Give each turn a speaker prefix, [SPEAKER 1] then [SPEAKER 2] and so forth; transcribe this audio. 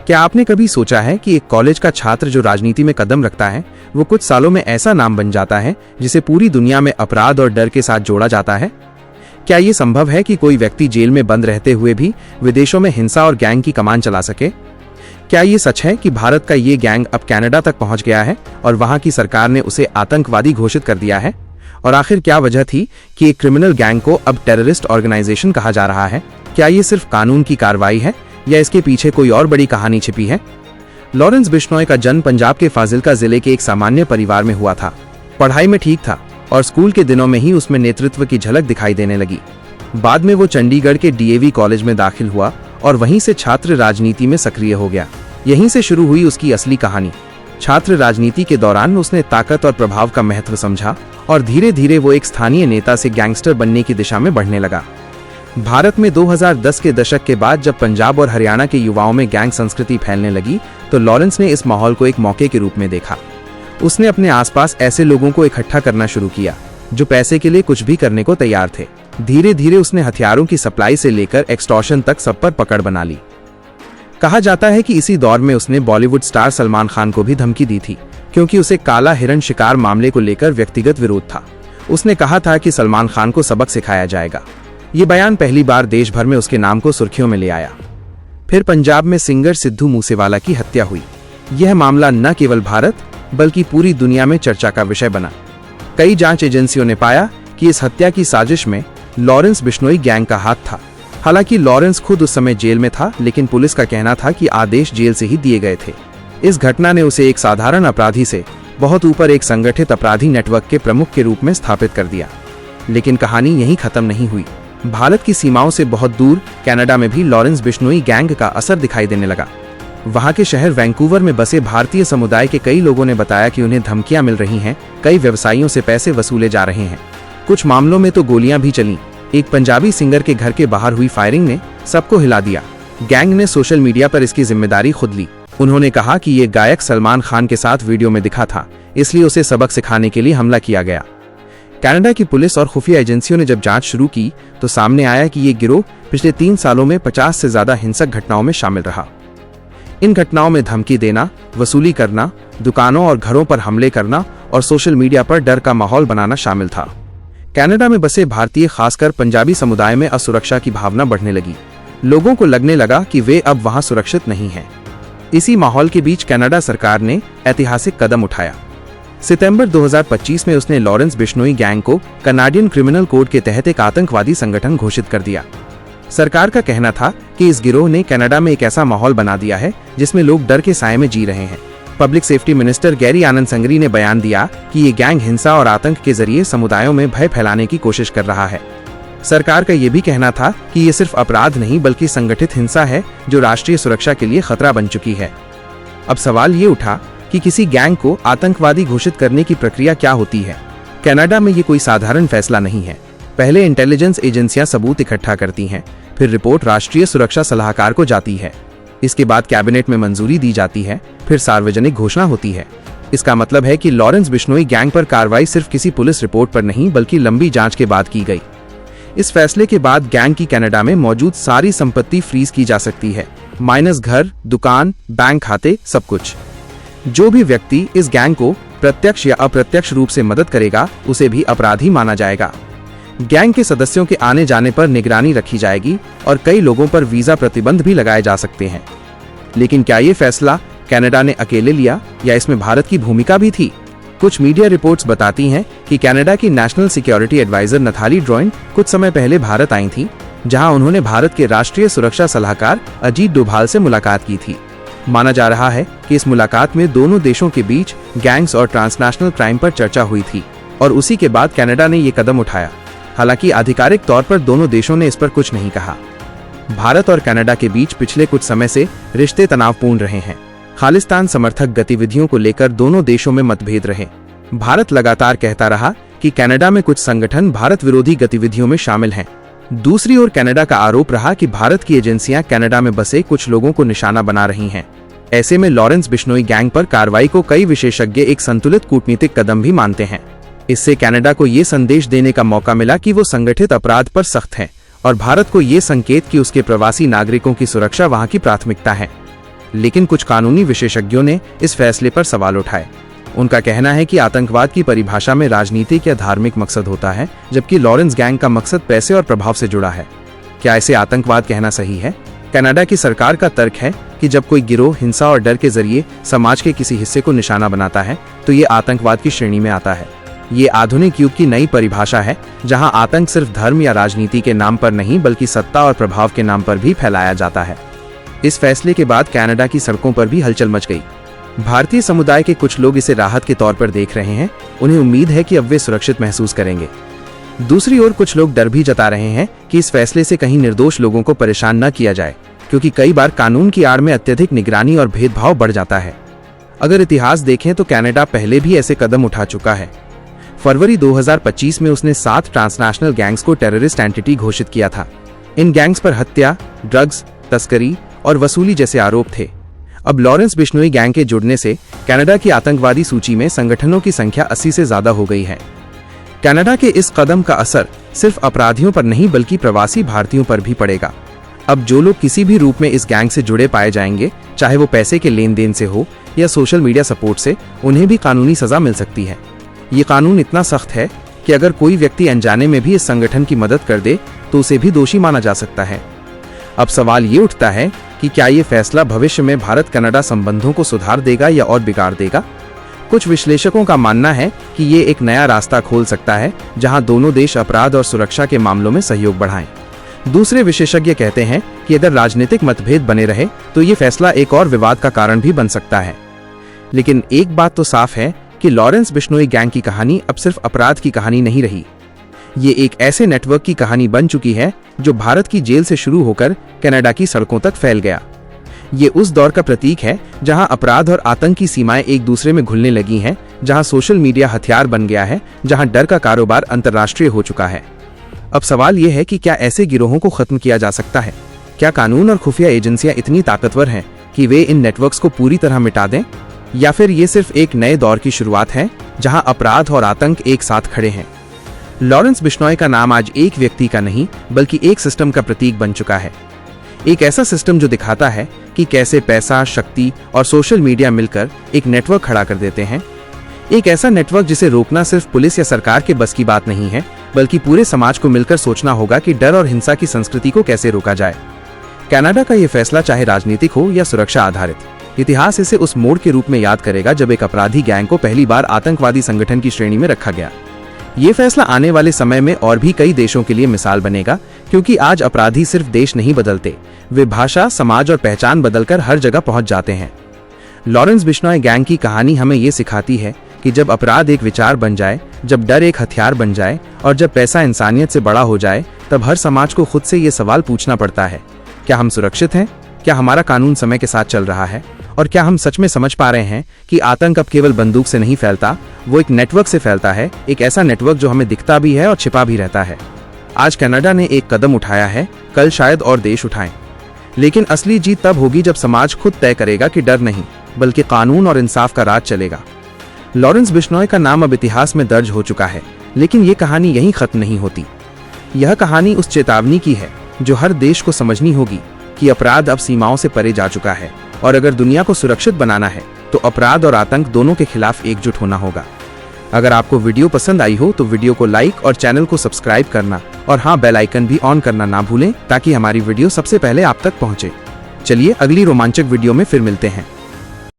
[SPEAKER 1] क्या आपने कभी सोचा है कि एक कॉलेज का छात्र जो राजनीति में कदम रखता है वो कुछ सालों में ऐसा नाम बन जाता है जिसे पूरी दुनिया में अपराध और डर के साथ जोड़ा जाता है? क्या ये संभव है कि कोई व्यक्ति जेल में बंद रहते हुए भी विदेशों में हिंसा और गैंग की कमान चला सके? क्या ये सच है कि भारत का ये गैंग अब कनाडा तक पहुंच गया है और वहां की सरकार ने उसे आतंकवादी घोषित कर दिया है? और आखिर क्या वजह थी कि एक क्रिमिनल गैंग को अब टेररिस्ट ऑर्गेनाइजेशन कहा जा रहा है? क्या ये सिर्फ कानून की कार्रवाई है या इसके पीछे कोई और बड़ी कहानी छिपी है? लॉरेंस बिश्नोई का जन्म पंजाब के फाजिल्का जिले के एक सामान्य परिवार में हुआ था। पढ़ाई में ठीक था और स्कूल के दिनों में ही उसमें नेतृत्व की झलक दिखाई देने लगी। बाद में वो चंडीगढ़ के डीएवी कॉलेज में दाखिल हुआ और वहीं से छात्र राजनीति में सक्रिय हो गया। यहीं से शुरू हुई उसकी असली कहानी। छात्र राजनीति के दौरान उसने ताकत और प्रभाव का महत्व समझा और धीरे धीरे वो एक स्थानीय नेता से गैंगस्टर बनने की दिशा में बढ़ने लगा। भारत में 2010 के दशक के बाद जब पंजाब और हरियाणा के युवाओं में गैंग संस्कृति फैलने लगी तो लॉरेंस ने इस माहौल को एक मौके के रूप में देखा। उसने अपने आसपास ऐसे लोगों को इकट्ठा करना शुरू किया जो पैसे के लिए कुछ भी करने को तैयार थे। धीरे धीरे उसने हथियारों की सप्लाई से लेकर एक्सटॉर्शन तक सब पर पकड़ बना ली। कहा जाता है कि इसी दौर में उसने बॉलीवुड स्टार सलमान खान को भी धमकी दी थी क्योंकि उसे काला हिरण शिकार मामले को लेकर व्यक्तिगत विरोध था। उसने कहा था कि सलमान खान को सबक सिखाया जाएगा। ये बयान पहली बार देश भर में उसके नाम को सुर्खियों में ले आया। फिर पंजाब में सिंगर सिद्धू मूसेवाला की हत्या हुई। यह मामला न केवल भारत बल्कि पूरी दुनिया में चर्चा का विषय बना। कई जांच एजेंसियों ने पाया कि इस हत्या की साजिश में लॉरेंस बिश्नोई गैंग का हाथ था। हालांकि लॉरेंस खुद उस समय जेल में था, लेकिन पुलिस का कहना था कि आदेश जेल से ही दिए गए थे। इस घटना ने उसे एक साधारण अपराधी से बहुत ऊपर एक संगठित अपराधी नेटवर्क के प्रमुख के रूप में स्थापित कर दिया। लेकिन कहानी यहीं खत्म नहीं हुई। भारत की सीमाओं से बहुत दूर कनाडा में भी लॉरेंस बिश्नोई गैंग का असर दिखाई देने लगा। वहां के शहर वैंकूवर में बसे भारतीय समुदाय के कई लोगों ने बताया कि उन्हें धमकियां मिल रही हैं, कई व्यवसायियों से पैसे वसूले जा रहे हैं। कुछ मामलों में तो गोलियां भी चलीं। एक पंजाबी सिंगर के घर के बाहर हुई फायरिंग ने सबको हिला दिया। गैंग ने सोशल मीडिया पर इसकी जिम्मेदारी खुद ली। उन्होंने कहा कि ये गायक सलमान खान के साथ वीडियो में दिखा था, इसलिए उसे सबक सिखाने के लिए हमला किया गया। कनाडा की पुलिस और खुफिया एजेंसियों ने जब जांच शुरू की तो सामने आया कि ये गिरोह पिछले 3 सालों में 50 से ज्यादा हिंसक घटनाओं में शामिल रहा। इन घटनाओं में धमकी देना, वसूली करना, दुकानों और घरों पर हमले करना और सोशल मीडिया पर डर का माहौल बनाना शामिल था। कनाडा में बसे भारतीय, खासकर पंजाबी समुदाय में असुरक्षा की भावना बढ़ने लगी। लोगों को लगने लगा कि वे अब वहां सुरक्षित नहीं हैं। इसी माहौल के बीच कनाडा सरकार ने ऐतिहासिक कदम उठाया। सितंबर 2025 में उसने लॉरेंस बिश्नोई गैंग को कनाडियन क्रिमिनल कोड के तहत एक आतंकवादी संगठन घोषित कर दिया। सरकार का कहना था कि इस गिरोह ने कनाडा में एक ऐसा माहौल बना दिया है जिसमें लोग डर के साए में जी रहे हैं। पब्लिक सेफ्टी मिनिस्टर गैरी आनंद संगरी ने बयान दिया कि ये गैंग हिंसा और आतंक के जरिए समुदायों में भय फैलाने की कोशिश कर रहा है। सरकार का ये भी कहना था कि ये सिर्फ अपराध नहीं बल्कि संगठित हिंसा है जो राष्ट्रीय सुरक्षा के लिए खतरा बन चुकी है। अब सवाल ये उठा कि किसी गैंग को आतंकवादी घोषित करने की प्रक्रिया क्या होती है। कनाडा में ये कोई साधारण फैसला नहीं है। पहले इंटेलिजेंस एजेंसियां सबूत इकट्ठा करती हैं, फिर रिपोर्ट राष्ट्रीय सुरक्षा सलाहकार को जाती है। इसके बाद कैबिनेट में मंजूरी दी जाती है, फिर सार्वजनिक घोषणा होती है। इसका मतलब है कि लॉरेंस बिश्नोई गैंग पर कार्रवाई सिर्फ किसी पुलिस रिपोर्ट पर नहीं बल्कि लंबी जांच के बाद की गई। इस फैसले के बाद गैंग की कनाडा में मौजूद सारी संपत्ति फ्रीज की जा सकती है, माइनस घर, दुकान, बैंक खाते, सब कुछ। जो भी व्यक्ति इस गैंग को प्रत्यक्ष या अप्रत्यक्ष रूप से मदद करेगा उसे भी अपराधी माना जाएगा। गैंग के सदस्यों के आने जाने पर निगरानी रखी जाएगी और कई लोगों पर वीजा प्रतिबंध भी लगाए जा सकते हैं। लेकिन क्या ये फैसला कनाडा ने अकेले लिया या इसमें भारत की भूमिका भी थी? कुछ मीडिया रिपोर्ट्स बताती हैं कि कनाडा की नेशनल सिक्योरिटी एडवाइजर नथाली ड्रॉइन कुछ समय पहले भारत आई थी, जहां उन्होंने भारत के राष्ट्रीय सुरक्षा सलाहकार अजीत डोभाल से मुलाकात की थी। माना जा रहा है कि इस मुलाकात में दोनों देशों के बीच गैंग्स और ट्रांसनेशनल क्राइम पर चर्चा हुई थी और उसी के बाद कनाडा ने ये कदम उठाया। हालांकि आधिकारिक तौर पर दोनों देशों ने इस पर कुछ नहीं कहा। भारत और कनाडा के बीच पिछले कुछ समय से रिश्ते तनावपूर्ण रहे हैं। खालिस्तान समर्थक गतिविधियों को लेकर दोनों देशों में मतभेद रहे। भारत लगातार कहता रहा कि कनाडा में कुछ संगठन भारत विरोधी गतिविधियों में शामिल हैं। दूसरी ओर कनाडा का आरोप रहा कि भारत की एजेंसियां कनाडा में बसे कुछ लोगों को निशाना बना रही हैं। ऐसे में लॉरेंस बिश्नोई गैंग पर कार्रवाई को कई विशेषज्ञ एक संतुलित कूटनीतिक कदम भी मानते हैं। इससे कनाडा को ये संदेश देने का मौका मिला कि वो संगठित अपराध पर सख्त है और भारत को ये संकेत कि उसके प्रवासी नागरिकों की सुरक्षा वहां की प्राथमिकता है। लेकिन कुछ कानूनी विशेषज्ञों ने इस फैसले पर सवाल उठाए। उनका कहना है कि आतंकवाद की परिभाषा में राजनीतिक या धार्मिक मकसद होता है, जबकि लॉरेंस गैंग का मकसद पैसे और प्रभाव से जुड़ा है। क्या इसे आतंकवाद कहना सही है? कनाडा की सरकार का तर्क है कि जब कोई गिरोह हिंसा और डर के जरिए समाज के किसी हिस्से को निशाना बनाता है तो ये आतंकवाद की श्रेणी में आता है। ये आधुनिक युग की नई परिभाषा है, जहां आतंक सिर्फ धर्म या राजनीति के नाम पर नहीं बल्कि सत्ता और प्रभाव के नाम पर भी फैलाया जाता है। इस फैसले के बाद कनाडा की सड़कों पर भी हलचल मच गई। भारतीय समुदाय के कुछ लोग इसे राहत के तौर पर देख रहे हैं। उन्हें उम्मीद है कि अब वे सुरक्षित महसूस करेंगे। दूसरी ओर कुछ लोग डर भी जता रहे हैं कि इस फैसले से कहीं निर्दोष लोगों को परेशान न किया जाए, क्योंकि कई बार कानून की आड़ में अत्यधिक निगरानी और भेदभाव बढ़ जाता है। अगर इतिहास देखें तो कनाडा पहले भी ऐसे कदम उठा चुका है। फरवरी 2025 में उसने 7 ट्रांसनेशनल गैंग्स को टेररिस्ट एंटिटी घोषित किया था। इन गैंग्स पर हत्या, ड्रग्स, तस्करी और वसूली जैसे आरोप थे। अब लॉरेंस बिश्नोई गैंग के जुड़ने से कनाडा की आतंकवादी सूची में संगठनों की संख्या 80 से ज्यादा हो गई है। कनाडा के इस कदम का असर सिर्फ अपराधियों पर नहीं बल्कि प्रवासी भारतीयों पर भी पड़ेगा। अब जो लोग किसी भी रूप में इस गैंग से जुड़े पाए जाएंगे, चाहे वो पैसे के लेन देन से हो या सोशल मीडिया सपोर्ट से, उन्हें भी कानूनी सजा मिल सकती है। ये कानून इतना सख्त है कि अगर कोई व्यक्ति अनजाने में भी इस संगठन की मदद कर दे तो उसे भी दोषी माना जा सकता है। अब सवाल ये उठता है कि क्या ये फैसला भविष्य में भारत कनाडा संबंधों को सुधार देगा या और बिगाड़ देगा? कुछ विश्लेषकों का मानना है कि ये एक नया रास्ता खोल सकता है, जहां दोनों देश अपराध और सुरक्षा के मामलों में सहयोग बढ़ाएं। दूसरे विशेषज्ञ कहते हैं कि अगर राजनीतिक मतभेद बने रहे तो ये फैसला एक और विवाद का कारण भी बन सकता है। लेकिन एक बात तो साफ है कि लॉरेंस बिश्नोई गैंग की कहानी अब सिर्फ अपराध की कहानी नहीं रही। ये एक ऐसे नेटवर्क की कहानी बन चुकी है जो भारत की जेल से शुरू होकर कनाडा की सड़कों तक फैल गया। ये उस दौर का प्रतीक है जहां अपराध और आतंक की सीमाएं एक दूसरे में घुलने लगी हैं, जहां सोशल मीडिया हथियार बन गया है, जहां डर का कारोबार अंतर्राष्ट्रीय हो चुका है। अब सवाल ये है कि क्या ऐसे गिरोहों को खत्म किया जा सकता है? क्या कानून और खुफिया एजेंसियां इतनी ताकतवर हैं कि वे इन नेटवर्क्स को पूरी तरह मिटा दें? या फिर ये सिर्फ एक नए दौर की शुरुआत है जहां अपराध और आतंक एक साथ खड़े हैं? लॉरेंस बिश्नोई का नाम आज एक व्यक्ति का नहीं बल्कि एक सिस्टम का प्रतीक बन चुका है। एक ऐसा सिस्टम जो दिखाता है कि कैसे पैसा, शक्ति और सोशल मीडिया मिलकर एक नेटवर्क खड़ा कर देते हैं। एक ऐसा नेटवर्क जिसे रोकना सिर्फ पुलिस या सरकार के बस की बात नहीं है, बल्कि पूरे समाज को मिलकर सोचना होगा कि डर और हिंसा की संस्कृति को कैसे रोका जाए। कनाडा का ये फैसला चाहे राजनीतिक हो या सुरक्षा आधारित, इतिहास इसे उस मोड़ के रूप में याद करेगा जब एक अपराधी गैंग को पहली बार आतंकवादी संगठन की श्रेणी में रखा गया। ये फैसला आने वाले समय में और भी कई देशों के लिए मिसाल बनेगा, क्योंकि आज अपराधी सिर्फ देश नहीं बदलते, वे भाषा, समाज और पहचान बदलकर हर जगह पहुंच जाते हैं। लॉरेंस बिश्नोई गैंग की कहानी हमें ये सिखाती है कि जब अपराध एक विचार बन जाए, जब डर एक हथियार बन जाए और जब पैसा इंसानियत से बड़ा हो जाए, तब हर समाज को खुद से ये सवाल पूछना पड़ता है, क्या हम सुरक्षित हैं? क्या हमारा कानून समय के साथ चल रहा है? और क्या हम सच में समझ पा रहे हैं कि आतंक अब केवल बंदूक से नहीं फैलता, वो एक नेटवर्क से फैलता है, एक ऐसा नेटवर्क जो हमें दिखता भी है और छिपा भी रहता है। आज कनाडा ने एक कदम उठाया है, कल शायद और देश उठाएं। लेकिन असली जीत तब होगी जब समाज खुद तय करेगा कि डर नहीं बल्कि कानून और इंसाफ का राज चलेगा। लॉरेंस बिश्नोई का नाम अब इतिहास में दर्ज हो चुका है, लेकिन ये कहानी यहीं खत्म नहीं होती। यह कहानी उस चेतावनी की है जो हर देश को समझनी होगी कि अपराध अब सीमाओं से परे जा चुका है, और अगर दुनिया को सुरक्षित बनाना है तो अपराध और आतंक दोनों के खिलाफ एकजुट होना होगा। अगर आपको वीडियो पसंद आई हो तो वीडियो को लाइक और चैनल को सब्सक्राइब करना, और हाँ, बेल आइकन भी ऑन करना ना भूलें ताकि हमारी वीडियो सबसे पहले आप तक पहुंचे। चलिए अगली रोमांचक वीडियो में फिर मिलते हैं।